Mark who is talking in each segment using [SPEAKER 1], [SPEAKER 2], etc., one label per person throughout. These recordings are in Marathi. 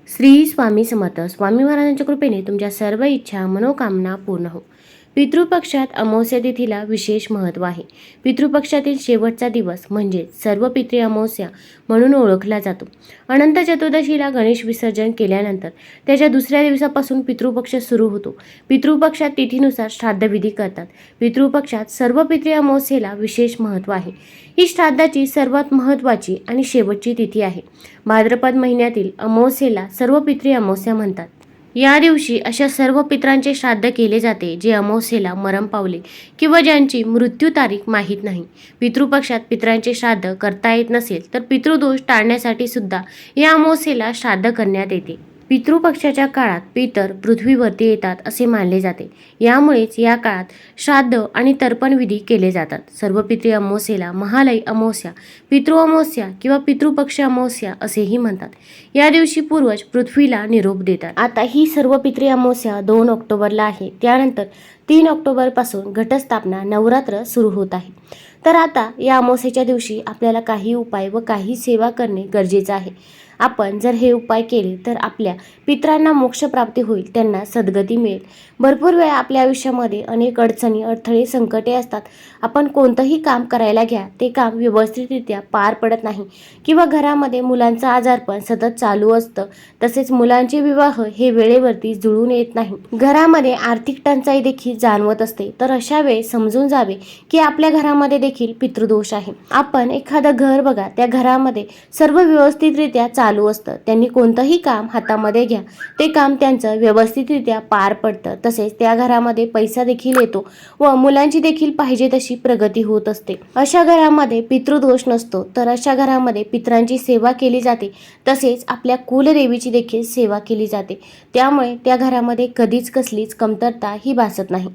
[SPEAKER 1] श्री स्वामी समर्थ. स्वामी महाराजांच्या कृपेने तुमच्या सर्व इच्छा मनोकामना पूर्ण हो. पितृपक्षात अमावस्या तिथीला विशेष महत्त्व आहे. पितृपक्षातील शेवटचा दिवस म्हणजे सर्व पितृ अमावस्या म्हणून ओळखला जातो. अनंत चतुर्दशीला गणेश विसर्जन केल्यानंतर त्याच्या दुसऱ्या दिवसापासून पितृपक्ष सुरू होतो. पितृपक्षात तिथीनुसार श्राद्धविधी करतात. पितृपक्षात सर्व पितृ अमावस्येला विशेष महत्त्व आहे. ही श्राद्धाची सर्वात महत्त्वाची आणि शेवटची तिथी आहे. भाद्रपद महिन्यातील अमावस्येला सर्व पितृ अमावस्या म्हणतात. या दिवशी अशा सर्व पितरांचे श्राद्ध केले जाते जे अमावस्येला मरण पावले किंवा ज्यांची मृत्यू तारीख माहीत नाही. पितृपक्षात पितरांचे श्राद्ध करता येत नसेल तर पितृदोष टाळण्यासाठी सुद्धा या अमावस्येला श्राद्ध करण्यात येते. पितृपक्षाच्या काळात पितर पृथ्वीवरती येतात असे मानले जाते. यामुळेच या काळात श्राद्ध आणि तर्पणविधी केले जातात. सर्व पितृ अमावस्येला महालय अमावस्या, पितृ अमावस्या किंवा पितृपक्ष अमावस्या असेही म्हणतात. या दिवशी पूर्वज पृथ्वीला निरोप देतात. आता ही सर्व पितृ अमावस्या 2 ऑक्टोबरला आहे. त्यानंतर 3 ऑक्टोबरपासून घटस्थापना नवरात्र सुरू होत आहे. तर आता या अमावस्येच्या दिवशी आपल्याला काही उपाय व काही सेवा करणे गरजेचे आहे. आपण जर हे उपाय केले तर आपल्या पितरांना मोक्षप्राप्ती होईल, त्यांना सद्गती मिळेल. भरपूर वेळा आपल्या आयुष्यामध्ये अनेक अडचणी, अडथळे, संकटे असतात. आपण कोणतंही काम करायला घ्या, ते काम व्यवस्थितरित्या पार पडत नाही किंवा घरामध्ये मुलांचं आजारपण सतत चालू असतं. तसेच मुलांचे विवाह हे वेळेवरती जुळून येत नाही. घरामध्ये आर्थिक टंचाई देखील जाणवत असते. तर अशा वेळेस समजून जावे की आपल्या घरामध्ये देखील पितृदोष आहे. आपण एखादं घर बघा, त्या घरामध्ये सर्व व्यवस्थितरित्या चालू असतं. त्यांनी कोणतंही काम हातामध्ये घ्या, ते काम त्यांचं व्यवस्थितरित्या पार पडतं. तसेच त्या घरामध्ये पैसा देखील येतो व मुलांची देखील पाहिजे तशी प्रगती होत असते. अशा घरामध्ये पितृदोष नसतो. तर अशा घरामध्ये पितरांची सेवा केली जाते. तसेच आपल्या कुलदेवीची देखील सेवा केली जाते. त्यामुळे त्या घरामध्ये कधीच कसलीच कमतरता ही भासत नाही.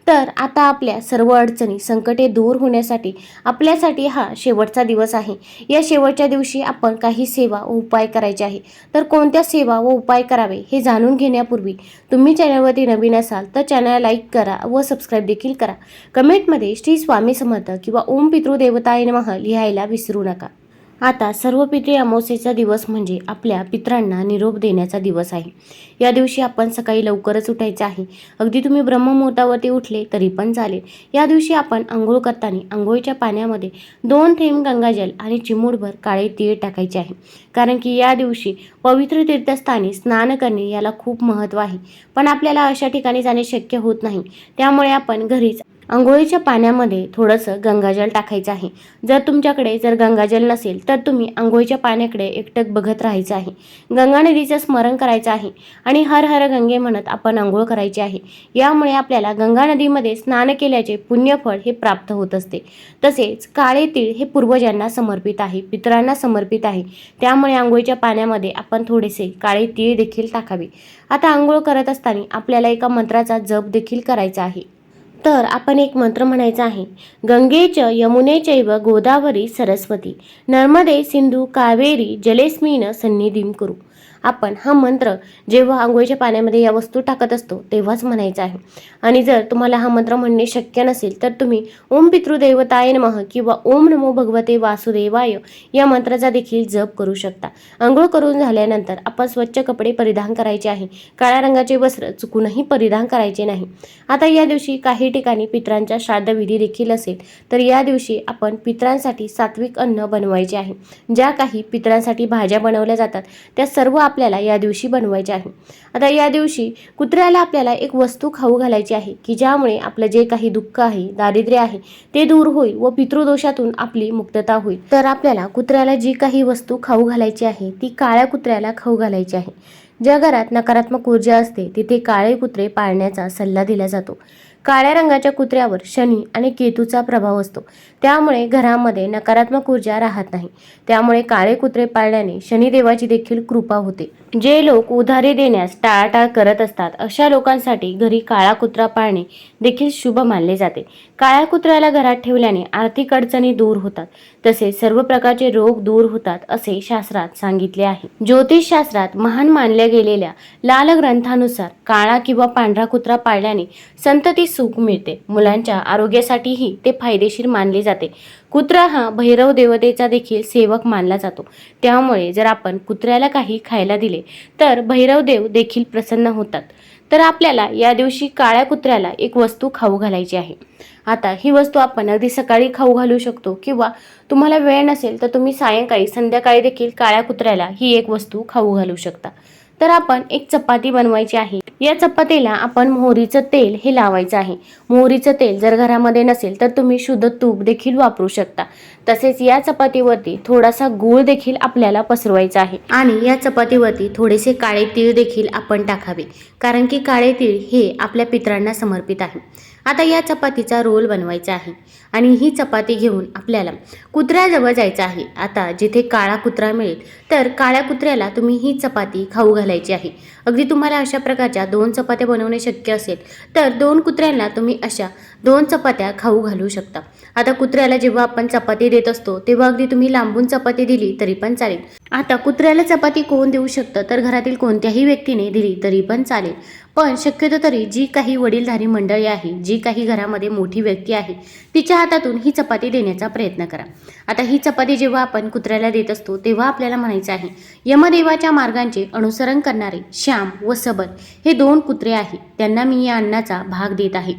[SPEAKER 1] तर आता आपल्या सर्व अडचणी, संकटे दूर होण्यासाठी आपल्यासाठी हा शेवटचा दिवस आहे. या शेवटच्या दिवशी आपण काही सेवा व उपाय करायचे आहे. तर कोणत्या सेवा व उपाय करावे हे जाणून घेण्यापूर्वी तुम्ही चॅनलवरती नवीन असाल तर चॅनलला लाईक करा व सबस्क्राईब देखील करा. कमेंटमध्ये श्री स्वामी समर्थ किंवा ओम पितृदेवताय नमः लिहायला विसरू नका. आता सर्व पितृ अमावस्येचा दिवस म्हणजे आपल्या पितरांना निरोप देण्याचा दिवस आहे. या दिवशी आपण सकाळी लवकरच उठायचे आहे. अगदी तुम्ही ब्रह्ममुहूर्तावरती उठले तरी पण चालेल. या दिवशी आपण आंघोळ करताना आंघोळीच्या पाण्यामध्ये 2 थेंब गंगाजल आणि चिमूटभर काळे तीळ टाकायचे आहे. कारण की या दिवशी पवित्र तीर्थस्थानी स्नान करणे याला खूप महत्त्व आहे. पण आपल्याला अशा ठिकाणी जाणे शक्य होत नाही. त्यामुळे आपण घरीच अंघोळीच्या पाण्यामध्ये थोडंसं गंगाजल टाकायचं आहे. जर तुमच्याकडे गंगाजल नसेल तर तुम्ही अंघोळीच्या पाण्याकडे एकटक बघत राहायचं आहे. गंगा नदीचं स्मरण करायचं आहे आणि हर हर गंगे म्हणत आपण अंघोळ करायची आहे. यामुळे आपल्याला गंगा नदीमध्ये स्नान केल्याचे पुण्यफळ हे प्राप्त होत असते. तसेच काळे तीळ हे पूर्वजांना समर्पित आहे, पितरांना समर्पित आहे. त्यामुळे अंघोळीच्या पाण्यामध्ये आपण थोडेसे काळे तीळ देखील टाकावे. आता अंघोळ करत असताना आपल्याला एका मंत्राचा जप देखील करायचा आहे. तर आपण एक मंत्र म्हणायचा आहे. गंगेच यमुनेचैव गोदावरी सरस्वती नर्मदे सिंधू कावेरी जलेस्मिन सन्निधिं कुरु. आपण हा मंत्र जेव्हा आंघोळीच्या पाण्यामध्ये या वस्तू टाकत असतो तेव्हाच म्हणायचा आहे. आणि जर तुम्हाला हा मंत्र म्हणणे शक्य नसेल तर तुम्ही ओम पितृदेवताय नमः किंवा ओम नमो भगवते वासुदेवाय या मंत्राचा देखील जप करू शकता. आंघोळ करून झाल्यानंतर आपण स्वच्छ कपडे परिधान करायचे आहे. काळ्या रंगाचे वस्त्र चुकूनही परिधान करायचे नाही. आता या दिवशी काही ठिकाणी पितरांच्या श्राद्धविधी देखील असेल तर या दिवशी आपण पितरांसाठी सात्विक अन्न बनवायचे आहे. ज्या काही पितरांसाठी भाज्या बनवल्या जातात त्या सर्व आपल्याला या दिवशी बनवायचे आहे. आता या दिवशी कुत्र्याला आपल्याला एक वस्तू खाऊ घालायची आहे की ज्यामुळे आपलं जे काही दुःख आहे, दारिद्र्य आहे ते दूर होईल व पितृदोषातून आपली मुक्तता होईल. तर आपल्याला कुत्र्याला जी काही वस्तू खाऊ घालायची आहे ती काळ्या कुत्र्याला खाऊ घालायची आहे. ज्या घरात नकारात्मक ऊर्जा असते तिथे काळे कुत्रे पाळण्याचा सल्ला दिला जातो. काळ्या रंगाच्या कुत्र्यावर शनी आणि केतूचा प्रभाव असतो. त्यामुळे घरामध्ये नकारात्मक ऊर्जा राहत नाही. त्यामुळे काळे कुत्रे पाळल्याने शनिदेवाची देखील कृपा होते. जे लोक उधारी देण्यास टाळाटाळ करत असतात अशा लोकांसाठी घरी काळा कुत्रा पाळणे देखील शुभ मानले जाते. काळ्या कुत्र्याला घरात ठेवल्याने आर्थिक अडचणी दूर होतात. तसेच सर्व प्रकारचे रोग दूर होतात असे शास्त्रात सांगितले आहे. ज्योतिषशास्त्रात महान मानल्या गेलेल्या लाल ग्रंथानुसार काळा किंवा पांढरा कुत्रा पाळल्याने संतती सुख मिळते. मुलांच्या आरोग्यासाठीही ते फायदेशीर मानले जाते. कुत्रा हा भैरव देवतेचा देखील सेवक मानला जातो. त्यामुळे जर आपण कुत्र्याला काही खायला दिले तर भैरव देव देखील प्रसन्न होतात. तर आपल्याला या दिवशी काळ्या कुत्र्याला एक वस्तू खाऊ घालायची आहे. आता ही वस्तू आपण अगदी सकाळी खाऊ घालू शकतो किंवा तुम्हाला वेळ नसेल तर तुम्ही सायंकाळी संध्याकाळी देखील काळ्या कुत्र्याला ही एक वस्तू खाऊ घालू शकता. तर आपण एक चपाती बनवायची आहे. या चपातीला आपण मोहरीचं तेल हे लावायचं आहे. मोहरीचं तेल जर घरामध्ये नसेल तर तुम्ही शुद्ध तूप देखील वापरू शकता. तसेच या चपातीवरती थोडासा गूळ देखील आपल्याला पसरवायचा आहे आणि या चपातीवरती थोडेसे काळे तीळ देखील आपण टाकावे, कारण की काळे तीळ हे आपल्या पितरांना समर्पित आहे. आता या चपातीचा रोल बनवायचा आहे आणि ही चपाती घेऊन आपल्याला कुत्र्याजवळ जायचं आहे. आता जिथे काळा कुत्रा मिळेल तर काळ्या कुत्र्याला तुम्ही ही चपाती खाऊ घालायची आहे. अगदी तुम्हाला अशा प्रकारच्या 2 चपात्या बनवणे शक्य असेल तर 2 कुत्र्यांना तुम्ही अशा 2 चपात्या खाऊ घालू शकता. आता कुत्र्याला जेव्हा आपण चपाती देत असतो तेव्हा अगदी तुम्ही लांबून चपाती दिली तरी पण चालेल. आता कुत्र्याला चपाती कोण देऊ शकतं तर घरातील कोणत्याही व्यक्तीने दिली तरी पण चालेल. पण शक्यतो तरी जी काही वडीलधारी मंडळी आहे, जी काही घरामध्ये मोठी व्यक्ती आहे, तिच्या हातातून ही चपाती देण्याचा प्रयत्न करा. आता ही चपाती जेव्हा आपण कुत्र्याला देत असतो तेव्हा आपल्याला म्हणायचं आहे, यमदेवाच्या मार्गांचे अनुसरण करणारे श्याम व सबल हे 2 कुत्रे आहेत. त्यांना मी या अन्नाचा भाग देत आहे.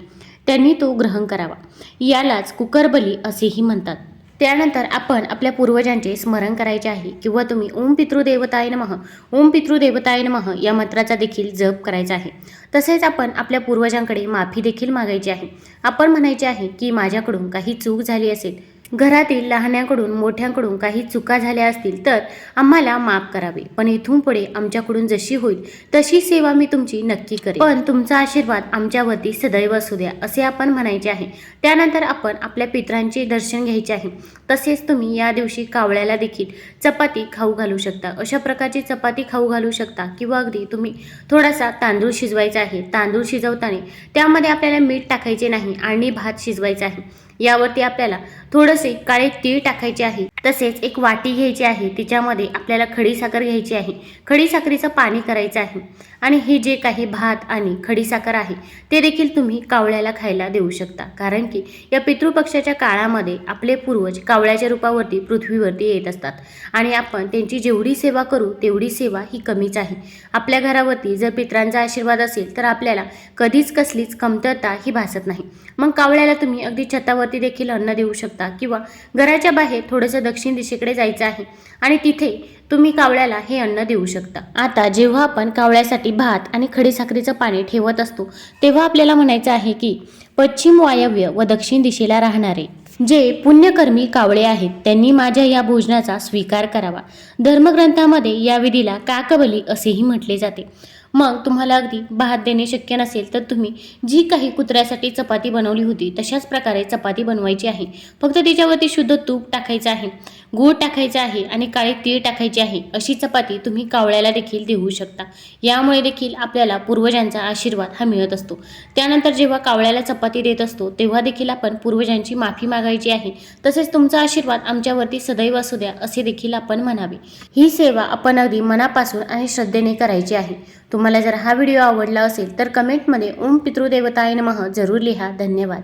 [SPEAKER 1] त्यांनी तो ग्रहण करावा. यालाच कुकरबली असेही म्हणतात. त्यानंतर आपण आपल्या पूर्वजांचे स्मरण करायचे आहे किंवा तुम्ही ओम पितृदेवताय नमः, ओम पितृदेवताय नमः या मंत्राचा देखील जप करायचा आहे. तसेच आपण आपल्या पूर्वजांकडे माफी देखील मागायची आहे. आपण म्हणायचे आहे की माझ्याकडून काही चूक झाली असेल, घरातील लहान्यांकडून मोठ्यांकडून काही चुका झाल्या असतील तर आम्हाला माफ करावे. पण इथून पुढे आमच्याकडून जशी होईल तशी सेवा मी तुमची नक्की करेन. पण तुमचा आशीर्वाद आमच्यावरती सदैव असू द्या असे आपण म्हणायचे आहे. त्यानंतर आपण आपल्या पितरांचे दर्शन घ्यायचे आहे. तसेच तुम्ही या दिवशी कावळ्याला देखील चपाती खाऊ घालू शकता. अशा प्रकारची चपाती खाऊ घालू शकता किंवा अगदी तुम्ही थोडासा तांदूळ शिजवायचा आहे. तांदूळ शिजवताना त्यामध्ये आपल्याला मीठ टाकायचे नाही आणि भात शिजवायचा आहे. यावरती आपल्याला थोडेसे काळे तीळ टाकायचे आहे. तसेच एक वाटी घ्यायची आहे, तिच्यामध्ये आपल्याला खडीसाखर घ्यायची आहे. खडीसाखरीचं पाणी करायचं आहे आणि हे जे काही भात आणि खडीसाखर आहे ते देखील तुम्ही कावळ्याला खायला देऊ शकता. कारण की या पितृपक्षाच्या काळामध्ये आपले पूर्वज कावळ्याच्या रूपावरती पृथ्वीवरती येत असतात आणि आपण त्यांची जेवढी सेवा करू तेवढी सेवा ही कमीच आहे. आपल्या घरावरती जर पितरांचा आशीर्वाद असेल तर आपल्याला कधीच कसलीच कमतरता ही भासत नाही. मग कावळ्याला तुम्ही अगदी छतावरती देखील अन्न देऊ शकता किंवा घराच्या बाहेर थोडंसं दक्षिण दिशेकडे जायचं आहे आणि तिथे तुम्ही कावळ्याला हे अन्न देऊ शकता. आता जेव्हा आपण कावळ्यासाठी भात आणि खडीसाखरेचं पाणी ठेवत असतो तेव्हा आपल्याला म्हणायचं आहे की पश्चिम वायव्य व दक्षिण दिशेला राहणारे जे पुण्यकर्मी कावळे आहेत त्यांनी माझ्या या भोजनाचा स्वीकार करावा. धर्मग्रंथामध्ये या विधीला काकबली असेही म्हटले जाते. मग तुम्हाला अगदी भात देणे शक्य नसेल तर तुम्ही जी काही कुत्र्यासाठी चपाती बनवली होती तशाच प्रकारे चपाती बनवायची आहे. फक्त त्याच्यावरती शुद्ध तूप टाकायचं आहे, गूळ टाकायचा आहे आणि काळे तीळ टाकायचे आहे. अशी चपाती तुम्ही कावळ्याला देखील देऊ शकता. यामुळे देखील आपल्याला पूर्वजांचा आशीर्वाद हा मिळत असतो. त्यानंतर जेव्हा कावळ्याला चपाती देत असतो तेव्हा देखील आपण पूर्वजांची माफी मागायची आहे. तसेच तुमचा आशीर्वाद आमच्यावरती सदैव असू द्या असे देखील आपण म्हणावे. ही सेवा आपण अगदी मनापासून आणि श्रद्धेने करायची आहे. तुम्हाला जर हा व्हिडिओ आवडला असेल तर कमेंटमध्ये ओम पितृदेवताय नमः जरूर लिहा. धन्यवाद.